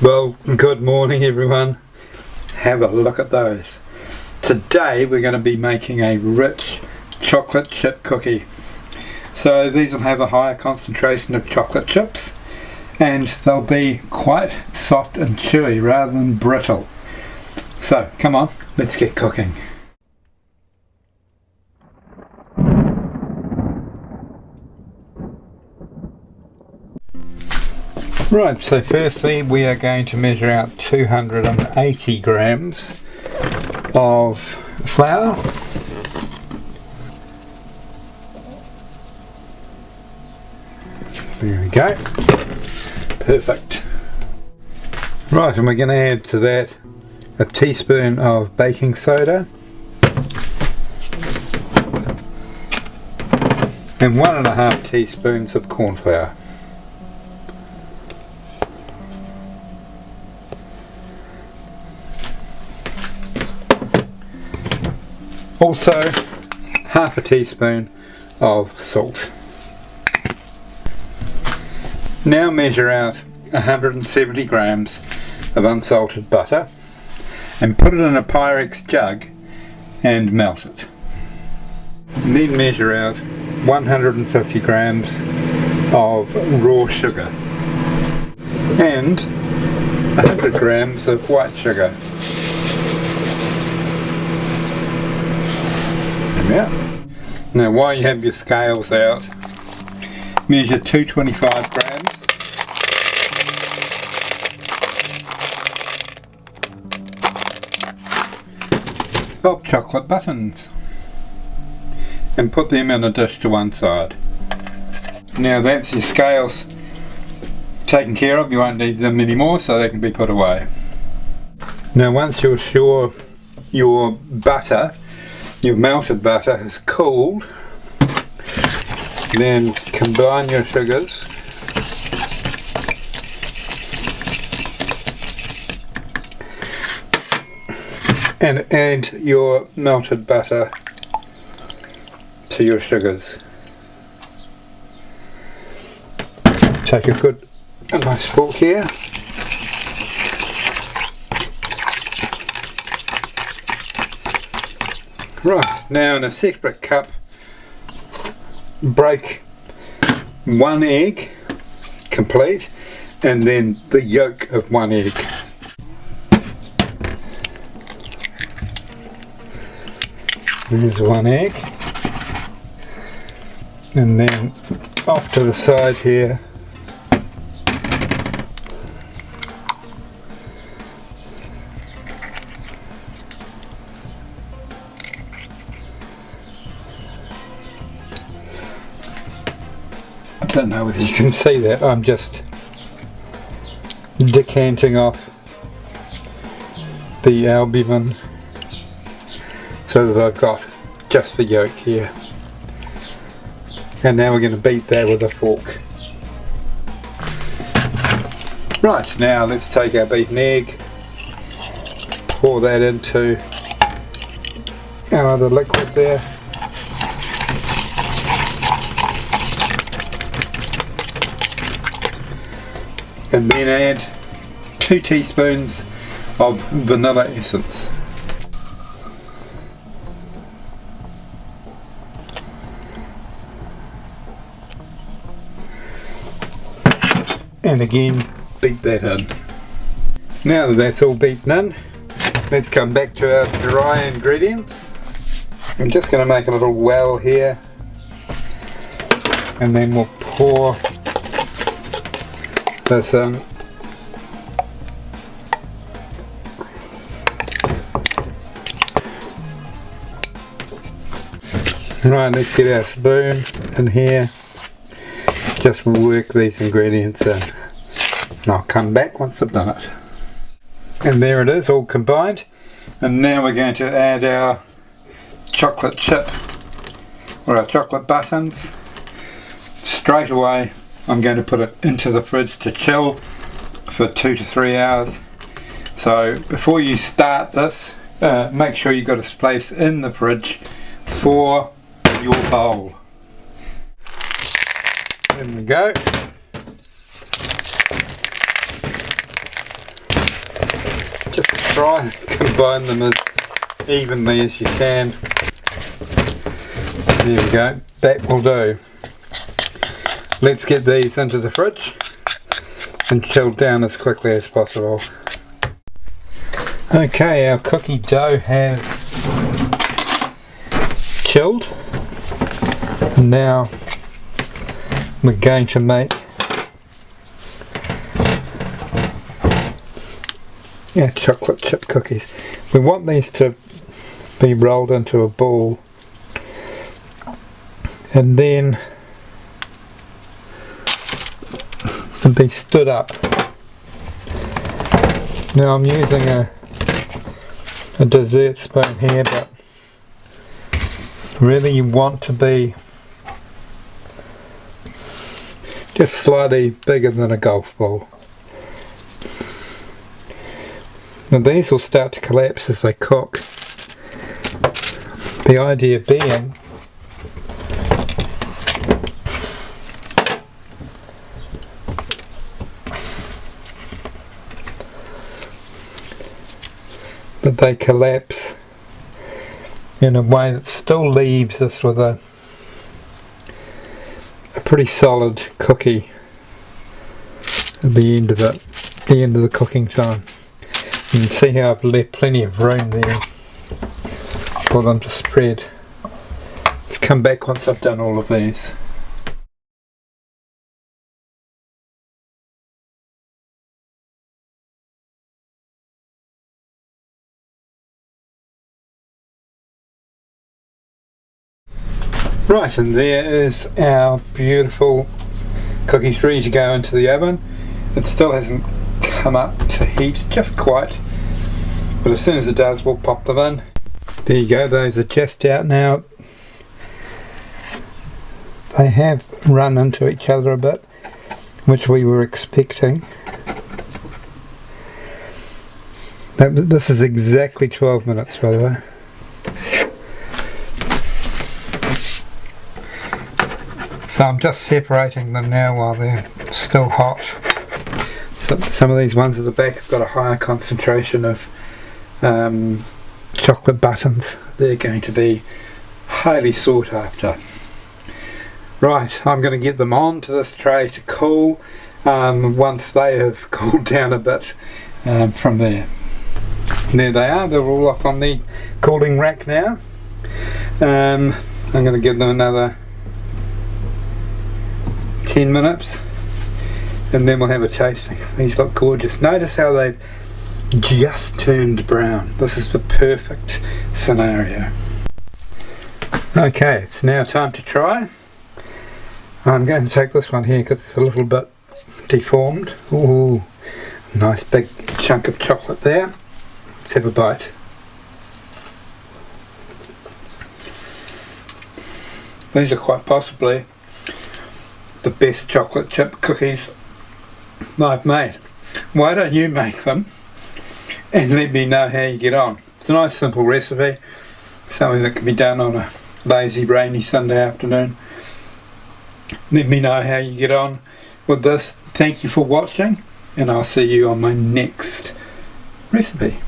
Well, good morning everyone. Have a look at those. Today we're going to be making a rich chocolate chip cookie. So these will have a higher concentration of chocolate chips and they'll be quite soft and chewy rather than brittle. So come on, let's get cooking. Right, so firstly we are going to measure out 280 grams of flour. There we go. Perfect. Right, and we're going to add to that a teaspoon of baking soda and 1.5 teaspoons of cornflour. Also, 1/2 teaspoon of salt. Now measure out 170 grams of unsalted butter and put it in a Pyrex jug and melt it. And then measure out 150 grams of raw sugar and 100 grams of white sugar. Now while you have your scales out, measure 225 grams of chocolate buttons and put them in a dish to one side. Now that's your scales taken care of, you won't need them anymore, so they can be put away. Now once you're sure your butter, your melted butter, has cooled, then combine your sugars and add your melted butter to your sugars. Take a nice fork here. Right, now in a separate cup, break 1 egg complete and then the yolk of 1 egg. There's 1 egg, and then off to the side here I don't know whether you can see that, I'm just decanting off the albumin so that I've got just the yolk here. And now we're going to beat that with a fork. Right, now let's take our beaten egg, pour that into our other liquid there. And then add 2 teaspoons of vanilla essence. And again, beat that in. Now that that's all beaten in, let's come back to our dry ingredients. I'm just going to make a little well here, and then we'll pour this in. Right, let's get our spoon in here. Just work these ingredients in. And I'll come back once I've done it. And there it is, all combined. And now we're going to add our chocolate chip, or our chocolate buttons. Straight away I'm going to put it into the fridge to chill for 2 to 3 hours. So before you start this, make sure you've got a space in the fridge for your bowl. There we go. try and combine them as evenly as you can. There we go, that will do. Let's get these into the fridge and chilled down as quickly as possible. Okay, our cookie dough has chilled, and now we're going to make our chocolate chip cookies. We want these to be rolled into a ball and then to be stood up. Now I'm using a dessert spoon here, but really you want to be just slightly bigger than a golf ball. Now these will start to collapse as they cook. The idea being that they collapse in a way that still leaves us with a pretty solid cookie at the end of it, the end of the cooking time. You can see how I've left plenty of room there for them to spread. Let's come back once I've done all of these. Right, and there is our beautiful cookies ready to go into the oven. It still hasn't come up to heat just quite, but as soon as it does we'll pop them in. There you go, those are just out now. They have run into each other a bit, which we were expecting. This is exactly 12 minutes by the way. So I'm just separating them now while they're still hot. So some of these ones at the back have got a higher concentration of chocolate buttons. They're going to be highly sought after. Right, I'm going to get them onto this tray to cool once they have cooled down a bit from there. And there they are, they're all off on the cooling rack now. I'm going to give them another 10 minutes and then we'll have a tasting. These look gorgeous. Notice how they've just turned brown. This is the perfect scenario. Okay, it's now time to try. I'm going to take this one here because it's a little bit deformed. Ooh, nice big chunk of chocolate there. Let's have a bite. These are quite possibly the best chocolate chip cookies I've made. Why don't you make them and let me know how you get on? It's a nice simple recipe, something that can be done on a lazy rainy Sunday afternoon. Let me know how you get on with this. Thank you for watching and I'll see you on my next recipe.